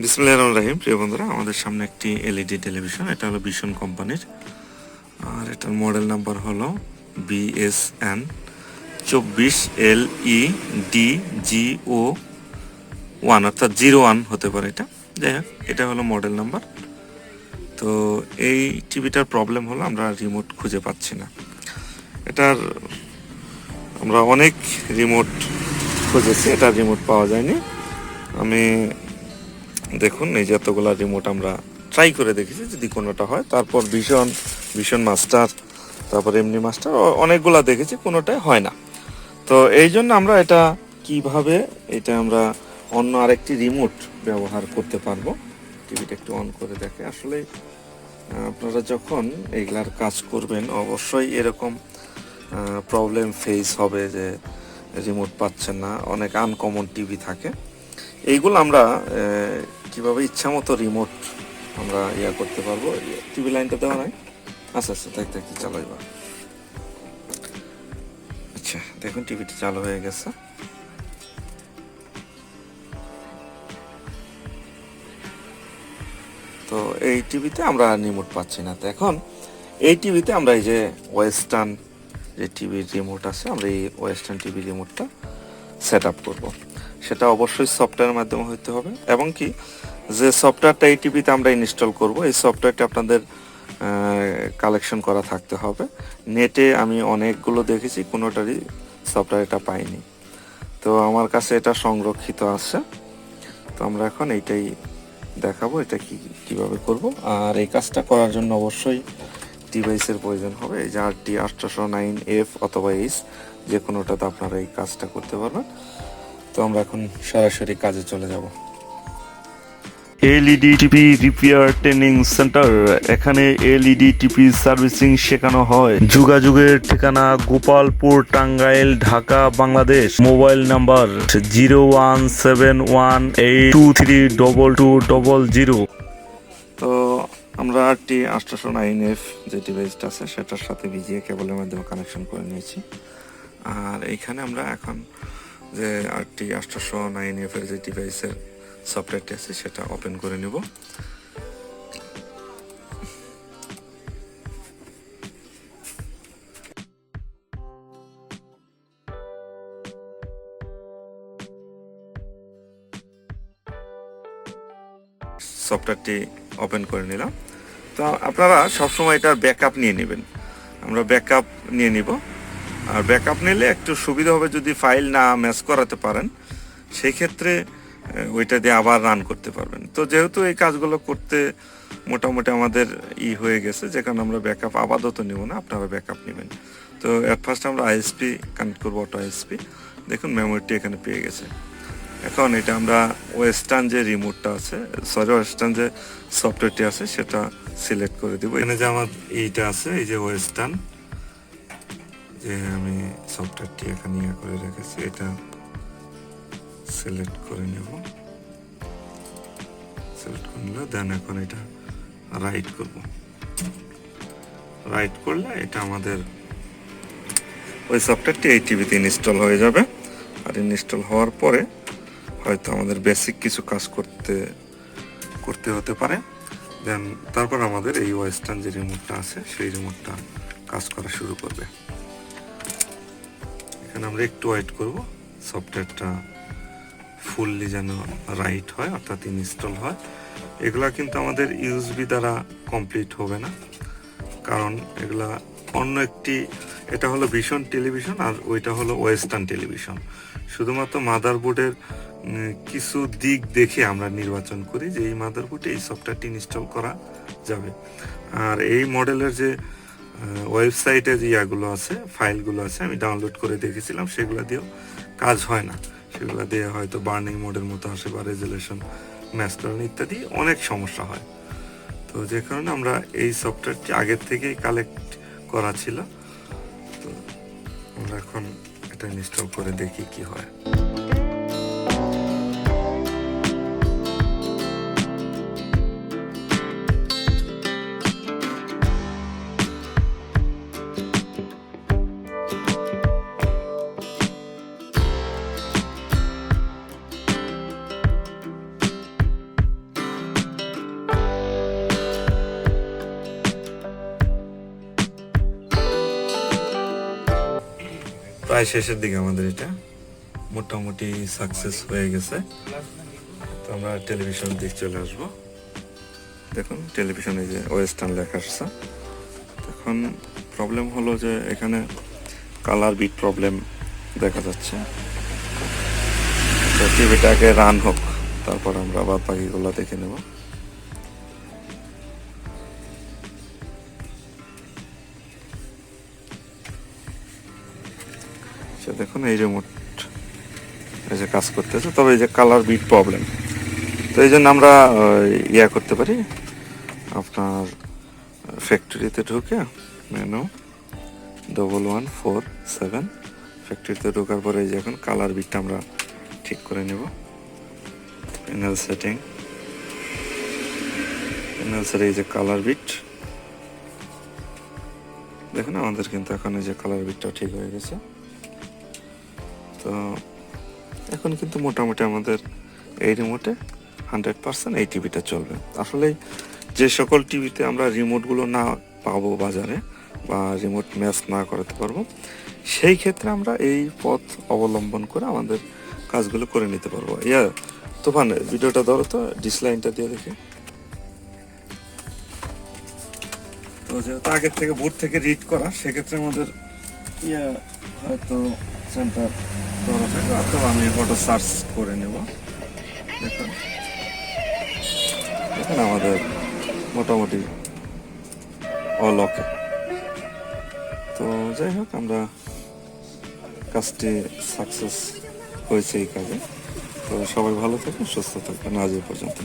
বিসমিল্লাহির রহমানির রহিম। প্রিয় বন্ধুরা, আমাদের সামনে একটি এলইডি টেলিভিশন, এটা হলো ভিশন কোম্পানির, আর এটার মডেল নাম্বার হলো BSN 24LEDGO1, অর্থাৎ 01 হতে পারে এটা। যাই হোক, এটা হলো মডেল নাম্বার। তো এই টিভিটার প্রবলেম হলো আমরা রিমোট খুঁজে পাচ্ছি না। এটার আমরা অনেক রিমোট খুঁজেছি, এটার রিমোট পাওয়া যায়নি। আমি দেখুন, এই যতগুলো রিমোট আমরা ট্রাই করে দেখেছি, যদি কোনোটা হয়। তারপর ভীষণ মাস্টার, তারপর এমনি মাস্টার, অনেকগুলা দেখেছি, কোনোটাই হয় না। তো এই জন্য আমরা কিভাবে আমরা অন্য আরেকটি রিমোট ব্যবহার করতে পারবো। টিভিটা একটু অন করে দেখে। আসলে আপনারা যখন এইগুলার কাজ করবেন, অবশ্যই এরকম প্রবলেম ফেস হবে যে রিমোট পাচ্ছেন না। অনেক আনকমন টিভি থাকে। এইগুলো আমরা কিভাবে ইচ্ছা মতো রিমোট আমরা করতে পারবো। টিভি লাইনটা দেওয়া নাই? আচ্ছা, দেখি চালু এবার। আচ্ছা, দেখুন টিভিটি চালু হয়ে গেছে। তো এই টিভিতে আমরা রিমোট পাচ্ছি না। তো এখন এই টিভিতে আমরা এই যে ওয়েস্টার্ন যে টিভির রিমোট আছে, আমরা এই ওয়েস্টার্ন টিভি রিমোটটা সেট আপ করবো। সেটা অবশ্যই সফটওয়্যারের মাধ্যমে হতে হবে, এবং কি যে সফটওয়্যারটা এই টিভিতে আমরা ইনস্টল করব, এই সফটওয়্যারটা আপনাদের কালেকশন করা থাকতে হবে। নেটে আমি অনেকগুলো দেখেছি, কোনোটারই সফটওয়্যার এটা পাইনি। তো আমার কাছে এটা সংরক্ষিত আছে। তো আমরা এখন এইটাই দেখাবো, এটা কিভাবে করব। আর এই কাজটা করার জন্য অবশ্যই ডিভাইসের প্রয়োজন হবে। এই যে RT809F অথবা H, যে কোনোটাতে আপনারা এই কাজটা করতে পারবেন। তো আমরা এখন সরাসরি কাজে চলে যাব। LED TV repair training centre, এখানে এলইডি টিভি সার্ভিসিং শেখানো হয়। যোগাযোগের ঠিকানা গোপালপুর, টাঙ্গাইল, ঢাকা, বাংলাদেশ। Mobile number 01718232200। তো আমরা RT809F যে ডিভাইসটা আছে সেটার সাথে ভিজিএ কেবলের মাধ্যমে কানেকশন করে নিয়েছি। আর এইখানে আমরা এখন যে RT809F এর যে ডিভাইসের সফটওয়্যারটি আছে সেটা ওপেন করে নেব। সফটওয়্যারটি ওপেন করে নিলাম। তো আপনারা সবসময় এটার ব্যাকআপ নিয়ে নেবেন। আমরা ব্যাকআপ নিয়ে নিব। আর ব্যাকআপ নিলে একটু সুবিধা হবে, যদি ফাইল না ম্যাচ করাতে পারেন সেই ক্ষেত্রে ওইটা দিয়ে আবার রান করতে পারবেন। তো যেহেতু এই কাজগুলো করতে মোটামুটি আমাদের হয়ে গেছে, যে কারণে আমরা ব্যাকআপ আপাতত নেব না, আপনারা ব্যাকআপ নেবেন। তো অ্যাট ফার্স্ট আমরা আইএসপি কানেক্ট করবো, অটো আইএসপি। দেখুন মেমোরিটি এখানে পেয়ে গেছে। এখন এটা আমরা ওয়েস্টার্ন যে রিমোটটা আছে, ওয়েস্টার্ন যে সফটওয়্যারটি আছে সেটা সিলেক্ট করে দিব। এখানে যে আমার এইটা আছে, এই যে ওয়েস্টার্ন যে আমি সফটওয়্যারটি এখানে করে রেখেছি, এটা সিলেক্ট করে নেব। সিলেক্ট করে নিলে দেন এখন এটা রাইট করব। রাইট করলে এটা আমাদের ওই সফটওয়্যারটি এই টিভিতে ইনস্টল হয়ে যাবে। আর ইনস্টল হওয়ার পরে হয়তো আমাদের বেসিক কিছু কাজ করতে হতে পারে। দেন তারপর আমাদের এই ওয়েস্টার্ন যে রিমোটটা আছে সেই রিমোটটা কাজ করা শুরু করবে। এখানে আমরা একটু ওয়েট করব, সফটওয়্যারটা ফুললি যেন রাইট হয়, অর্থাৎ ইনস্টল হয়। এগুলা কিন্তু আমাদের ইউএসবি দ্বারা কমপ্লিট হবে না, কারণ এগুলা অন্য একটি, এটা হলো ভিশন টেলিভিশন আর ওইটা হলো ওয়েস্টার্ন টেলিভিশন। শুধুমাত্র মাদারবোর্ডের কিছু দিক দেখে আমরা নির্বাচন করি যে এই মাদারবোর্ডে এই সফটওয়্যারটি ইনস্টল করা যাবে। আর এই মডেলের যে ওয়েবসাইটে যে ইয়াগুলো আছে, ফাইলগুলো আছে, আমি ডাউনলোড করে দেখেছিলাম, সেগুলো দিয়েও কাজ হয় না। সেগুলো দিয়ে হয়তো বার্নিং মোডের মতো আসে বা রেজুলেশন ম্যাচ করেন ইত্যাদি অনেক সমস্যা হয়। তো যে কারণে আমরা এই সফটওয়্যারটি আগের থেকেই কালেক্ট করা ছিল। তো আমরা এখন এটা ইনস্টল করে দেখি কি হয়। প্রায় শেষের দিকে আমাদের এটা মোটামুটি সাকসেস হয়ে গেছে। তো আমরা টেলিভিশন দিক চলে আসবো। দেখুন টেলিভিশনে যে ওয়েস্টার্ন লেখা আসছে। এখন প্রবলেম হলো যে এখানে কালার বিট প্রবলেম দেখা যাচ্ছে। তো টিভিটাকে রান হোক, তারপর আমরা বাদ বাকিগুলো দেখে নেব। দেখুন এই রিমোট এই যে কাজ করতেছে, তবে এই যে কালার বিট প্রবলেম, তো এই জন্য আমরা ইয়া করতে পারি, আপনার ফ্যাক্টরিতে ঢুকে মেনু 1147 ফ্যাক্টরিতে ঢোকার পরে এই যে এখন কালার বিটটা আমরা ঠিক করে নেব। প্যানেল সেটিং, প্যানেল সেটে এই যে কালার বিট দেখুন আমাদের কিন্তু এখন এই যে কালার বিটটা ঠিক হয়ে গেছে। তো এখন কিন্তু মোটামুটি আমাদের এই রিমোটে 100% এই টিভিটা চলবে। আসলে যে সকল টিভিতে আমরা রিমোটগুলো না পাবো বাজারে বা রিমোট ম্যাচ না করাতে পারবো, সেই ক্ষেত্রে আমরা এই পথ অবলম্বন করে আমাদের কাজগুলো করে নিতে পারবো। তুফান ভিডিওটা ধরো তো, ডিসলাইনটা দিয়ে দেখি। তো যেহেতু আগের থেকে বোর্ড থেকে রিড করা, সেক্ষেত্রে আমাদের হয়তো সেন্টার ধরা থাকে, অথবা আমি ফটো সার্চ করে নেব। দেখুন দেখুন আমাদের মোটামুটি অল ওকে। তো যাই হোক, আমরা কাজটি সাকসেস হয়েছে এই কাজে। তো সবাই ভালো থাকুন, সুস্থ থাকবেন। আজ এই পর্যন্ত।